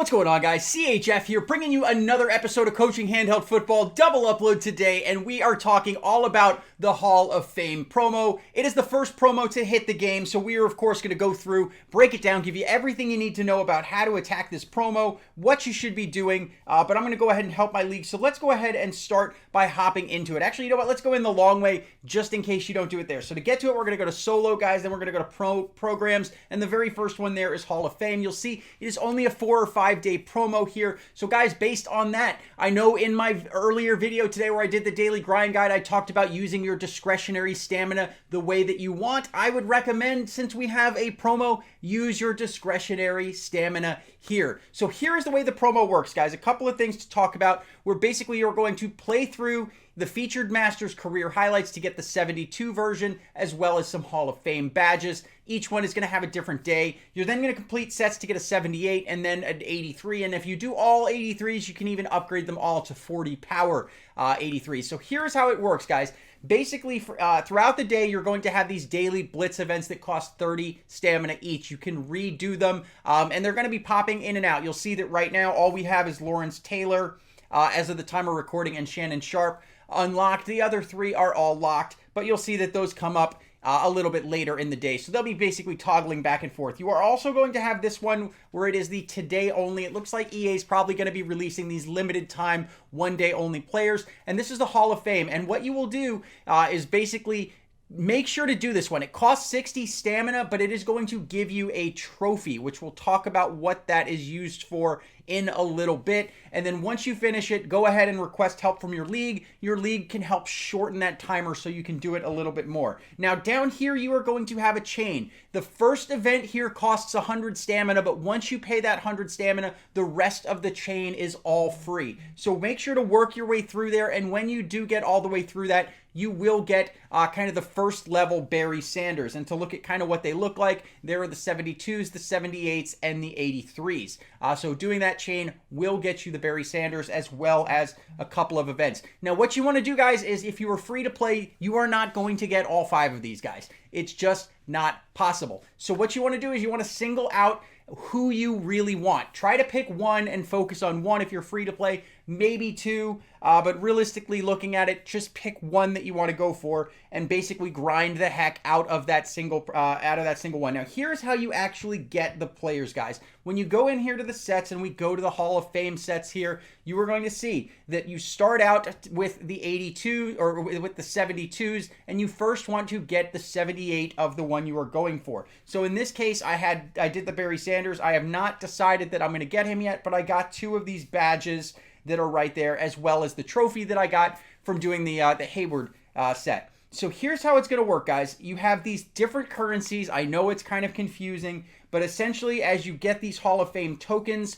What's going on, guys? CHF here, bringing you another episode of Coaching Handheld Football, double upload today, and we are talking all about the Hall of Fame promo. It is the first promo to hit the game, so we are, of course, going to go through, break it down, give you everything you need to know about how to attack this promo, what you should be doing, but I'm going to go ahead and help my league, so let's go ahead and start by hopping into it. Actually, you know what? Let's go in the long way, just in case you don't do it there. So to get to it, we're going to go to solo, guys, then we're going to go to programs, and the very first one there is Hall of Fame. You'll see it is only a 4 or 5 day promo here. So guys, based on that, I know in my earlier video today where I did the daily grind guide, I talked about using your discretionary stamina the way that you want. I would recommend, since we have a promo, use your discretionary stamina here. So here is the way the promo works, guys. A couple of things to talk about. Where basically you're going to play through the Featured Masters career highlights to get the 72 version, as well as some Hall of Fame badges. Each one is going to have a different day. You're then going to complete sets to get a 78 and then an 83. And if you do all 83s, you can even upgrade them all to 40 power 83. So here's how it works, guys. Basically, throughout the day, you're going to have these daily Blitz events that cost 30 stamina each. You can redo them, and they're going to be popping in and out. You'll see that right now, all we have is Lawrence Taylor, as of the time of recording, and Shannon Sharp unlocked. The other 3 are all locked, but you'll see that those come up a little bit later in the day. So they'll be basically toggling back and forth. You are also going to have this one where it is the today only. It looks like EA is probably going to be releasing these limited time, 1 day only players. And this is the Hall of Fame. And what you will do is basically make sure to do this one. It costs 60 stamina, but it is going to give you a trophy, which we'll talk about what that is used for in a little bit. And then once you finish it, go ahead and request help from your league. Your league can help shorten that timer so you can do it a little bit more. Now down here, you are going to have a chain. The first event here costs 100 stamina, but once you pay that 100 stamina, the rest of the chain is all free. So make sure to work your way through there. And when you do get all the way through that, you will get kind of the first level Barry Sanders. And to look at kind of what they look like, there are the 72s, the 78s, and the 83s. So doing that chain will get you the Barry Sanders as well as a couple of events. Now, what you want to do, guys, is if you are free to play, you are not going to get all 5 of these guys. It's just not possible. So what you want to do is you want to single out who you really want. Try to pick one and focus on one if you're free to play, maybe 2, but realistically looking at it, just pick one that you want to go for and basically grind the heck out of that single one. Now, here's how you actually get the players, guys. When you go in here to the sets and we go to the Hall of Fame sets here, you are going to see that you start out with the 82 or with the 72s, and you first want to get the 78 of the one you are going for. So in this case, I did the Barry Sanders. I have not decided that I'm going to get him yet, but I got 2 of these badges that are right there, as well as the trophy that I got from doing the Hayward set. So here's how it's going to work, guys. You have these different currencies. I know it's kind of confusing, but essentially as you get these Hall of Fame tokens,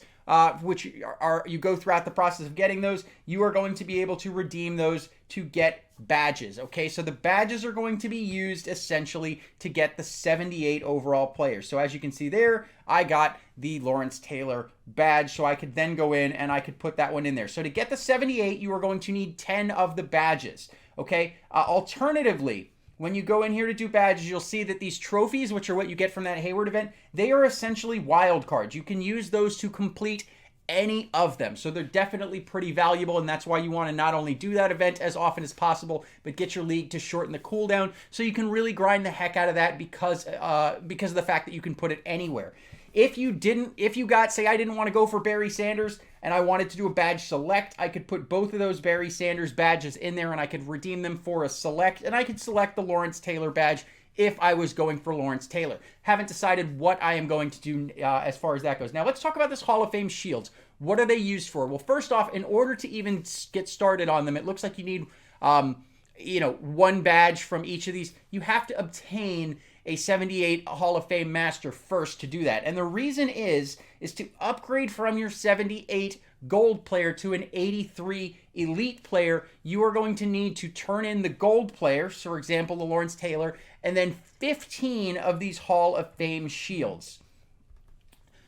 which you go throughout the process of getting those, you are going to be able to redeem those to get badges. Okay, so the badges are going to be used essentially to get the 78 overall players. So as you can see there, I got the Lawrence Taylor badge, so I could then go in and I could put that one in there. So to get the 78, you are going to need 10 of the badges. Okay, alternatively, when you go in here to do badges, you'll see that these trophies, which are what you get from that Hayward event, they are essentially wild cards. You can use those to complete any of them. So they're definitely pretty valuable, and that's why you want to not only do that event as often as possible, but get your league to shorten the cooldown so you can really grind the heck out of that because of the fact that you can put it anywhere. If you got, say I didn't want to go for Barry Sanders and I wanted to do a badge select, I could put both of those Barry Sanders badges in there and I could redeem them for a select, and I could select the Lawrence Taylor badge if I was going for Lawrence Taylor. Haven't decided what I am going to do as far as that goes. Now let's talk about this Hall of Fame shields. What are they used for? Well, first off, in order to even get started on them, it looks like you need one badge from each of these. You have to obtain a 78 Hall of Fame master first to do that. And the reason is to upgrade from your 78 gold player to an 83 elite player, you are going to need to turn in the gold player, so for example, the Lawrence Taylor, and then 15 of these Hall of Fame shields.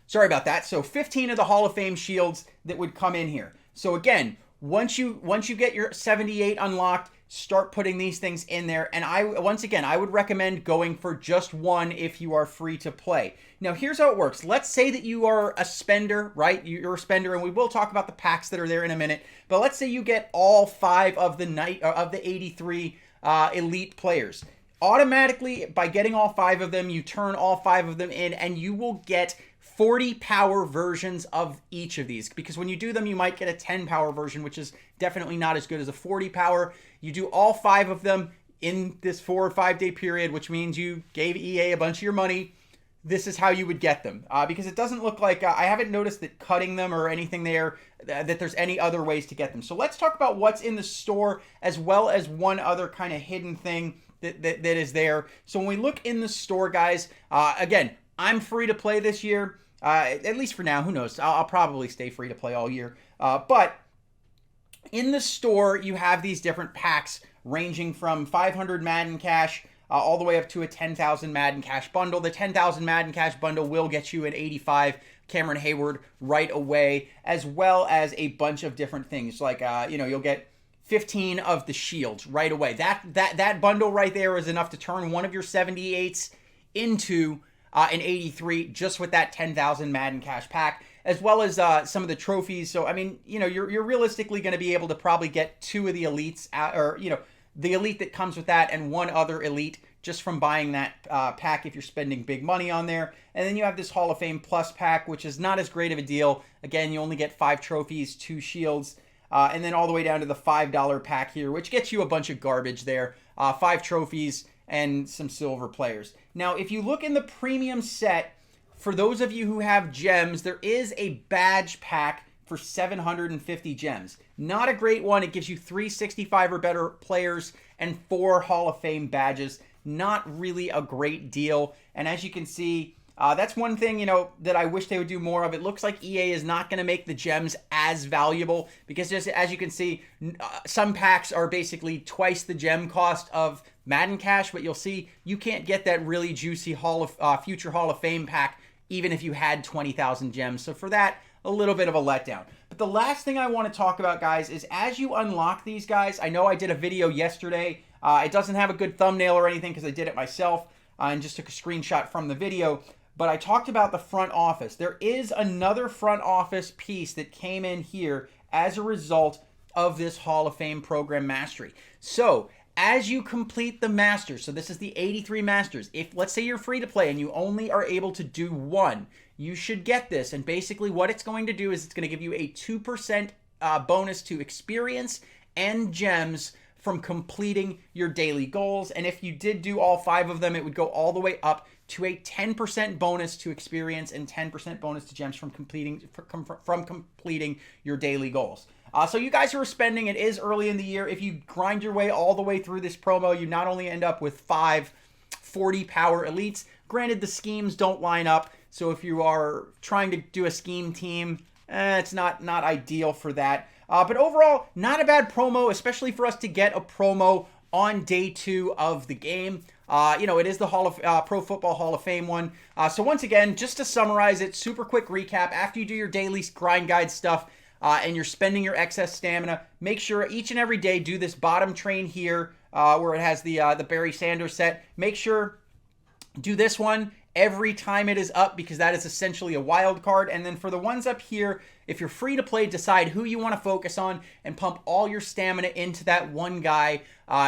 Sorry about that. So 15 of the Hall of Fame shields that would come in here. So again, once you get your 78 unlocked, start putting these things in there. And once again, I would recommend going for just one if you are free to play. Now, here's how it works. Let's say that you are a spender, right? You're a spender, and we will talk about the packs that are there in a minute. But let's say you get all 5 of the 83 elite players. Automatically, by getting all 5 of them, you turn all 5 of them in, and you will get 40 power versions of each of these, because when you do them, you might get a 10 power version, which is definitely not as good as a 40 power. You do all 5 of them in this 4 or 5 day period, which means you gave EA a bunch of your money. This is how you would get them, because it doesn't look like I haven't noticed that cutting them or anything there, that there's any other ways to get them. So let's talk about what's in the store, as well as one other kind of hidden thing that is there. So when we look in the store, guys, again, I'm free to play this year, at least for now. Who knows? I'll probably stay free to play all year. But in the store, you have these different packs ranging from 500 Madden Cash all the way up to a 10,000 Madden Cash bundle. The 10,000 Madden Cash bundle will get you an 85 Cameron Hayward right away, as well as a bunch of different things. Like, you'll get 15 of the shields right away. That bundle right there is enough to turn one of your 78s into an 83 just with that 10,000 Madden Cash pack, as well as some of the trophies. So, I mean, you're realistically going to be able to probably get 2 of the elites, the elite that comes with that and one other elite just from buying that pack if you're spending big money on there. And then you have this Hall of Fame Plus pack, which is not as great of a deal. Again, you only get 5 trophies, 2 shields, and then all the way down to the $5 pack here, which gets you a bunch of garbage there. 5 trophies and some silver players. Now, if you look in the premium set, for those of you who have gems, there is a badge pack for 750 gems. Not a great one. It gives you 365 or better players and 4 Hall of Fame badges. Not really a great deal. And as you can see, that's one thing, that I wish they would do more of. It looks like EA is not going to make the gems as valuable, because just as you can see, some packs are basically twice the gem cost of Madden Cash, but you'll see you can't get that really juicy future Hall of Fame pack even if you had 20,000 gems. So for that, a little bit of a letdown. But the last thing I want to talk about, guys, is as you unlock these guys, I know I did a video yesterday. It doesn't have a good thumbnail or anything because I did it myself and just took a screenshot from the video. But I talked about the front office. There is another front office piece that came in here as a result of this Hall of Fame program mastery. So as you complete the Masters, so this is the 83 Masters, if let's say you're free to play and you only are able to do one, you should get this. And basically what it's going to do is it's going to give you a 2% bonus to experience and gems from completing your daily goals. And if you did do all 5 of them, it would go all the way up to a 10% bonus to experience and 10% bonus to gems from completing your daily goals. So you guys who are spending, it is early in the year. If you grind your way all the way through this promo, you not only end up with 5 40 power elites. Granted, the schemes don't line up. So if you are trying to do a scheme team, it's not ideal for that. But overall, not a bad promo, especially for us to get a promo on day 2 of the game. It is the Pro Football Hall of Fame one. So once again, just to summarize it, super quick recap. After you do your daily grind guide stuff and you're spending your excess stamina, make sure each and every day do this bottom train here where it has the Barry Sanders set. Make sure do this one every time it is up, because that is essentially a wild card. And then for the ones up here, if you're free to play, decide who you want to focus on and pump all your stamina into that one guy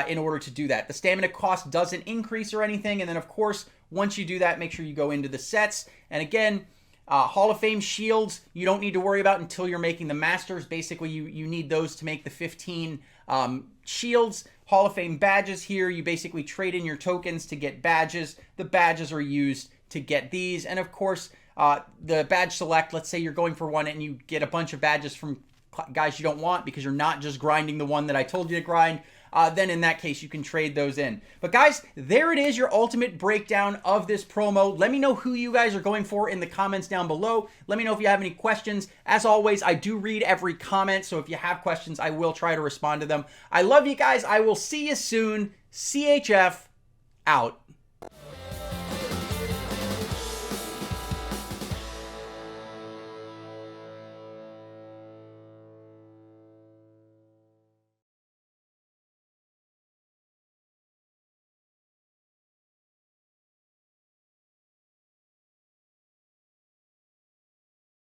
in order to do that. The stamina cost doesn't increase or anything. And then, of course, once you do that, make sure you go into the sets. And again, Hall of Fame shields, you don't need to worry about until you're making the Masters. Basically, you need those to make the 15 shields. Hall of Fame badges here, you basically trade in your tokens to get badges. The badges are used to get these. And of course, the badge select, let's say you're going for one and you get a bunch of badges from guys you don't want because you're not just grinding the one that I told you to grind, then in that case, you can trade those in. But guys, there it is, your ultimate breakdown of this promo. Let me know who you guys are going for in the comments down below. Let me know if you have any questions. As always, I do read every comment, so if you have questions, I will try to respond to them. I love you guys. I will see you soon. CHF out.